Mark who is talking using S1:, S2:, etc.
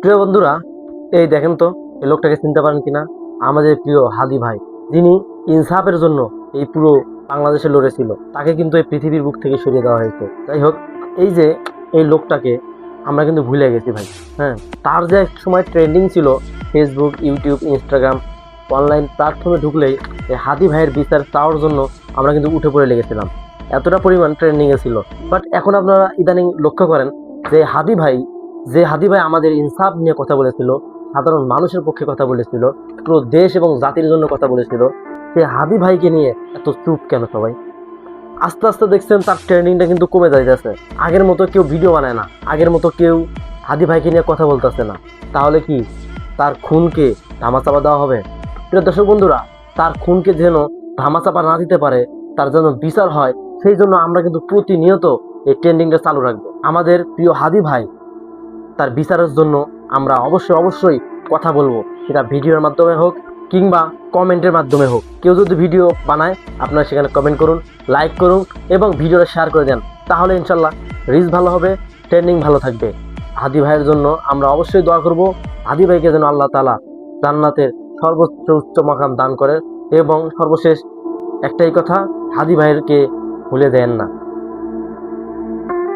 S1: প্রিয় বন্ধুরা, এই দেখেন তো এই লোকটাকে চিনতে পারেন কিনা? আমাদের প্রিয় হাদি ভাই, যিনি ইনসাফের জন্য এই পুরো বাংলাদেশে লড়েছিল। তাকে কিন্তু এই পৃথিবীর বুক থেকে সরিয়ে দেওয়া হয়েছে। যাই হোক, এই যে এই লোকটাকে আমরা কিন্তু ভুলে গেছি ভাই। হ্যাঁ, তার যে এক সময় ট্রেন্ডিং ছিল ফেসবুক, ইউটিউব, ইনস্টাগ্রাম, অনলাইন প্ল্যাটফর্মে ঢুকলেই এই হাদি ভাইয়ের বিচার চাওয়ার জন্য আমরা কিন্তু উঠে পড়ে লেগেছিলাম। এতটা পরিমাণ ট্রেন্ডিংয়ে ছিল। বাট এখন আপনারা ইদানিং লক্ষ্য করেন যে হাদি ভাই আমাদের ইনসাফ নিয়ে কথা বলেছিল, সাধারণ মানুষের পক্ষে কথা বলেছিল, পুরো দেশ এবং জাতির জন্য কথা বলেছিল। সে হাদি ভাইকে নিয়ে এত চুপ কেন সবাই? আস্তে আস্তে দেখছেন তার ট্রেন্ডিংটা কিন্তু কমে যাইতেছে। আগের মতো কেউ ভিডিও বানায় না, আগের মতো কেউ হাদি ভাইকে নিয়ে কথা বলতেছে না। তাহলে কি তার খুনকে ধামাচাপা দেওয়া হবে? প্রিয় দর্শক বন্ধুরা, তার খুনকে যেন ধামাচাপা না দিতে পারে, তার যেন বিচার হয়, সেই জন্য আমরা কিন্তু প্রতিনিয়ত এই ট্রেন্ডিংটা চালু রাখবো। আমাদের প্রিয় হাদি ভাই, তার বিচারের জন্য আমরা অবশ্যই কথা বলবো, সেটা ভিডিওর মাধ্যমে হোক কিংবা কমেন্টের মাধ্যমে হোক। কেউ যদি ভিডিও বানায়, আপনারা সেখানে কমেন্ট করুন, লাইক করুন এবং ভিডিওটা শেয়ার করে দেন। তাহলে ইনশাল্লাহ রিচ ভালো হবে, ট্রেন্ডিং ভালো থাকবে। হাদি ভাইয়ের জন্য আমরা অবশ্যই দোয়া করব। হাদি ভাইকে যেন আল্লাহ তাআলা জান্নাতের সর্বোচ্চ উচ্চ মাকাম দান করেন। এবং সর্বশেষ একটাই কথা, হাদি ভাইয়েরকে ভুলে দেন না।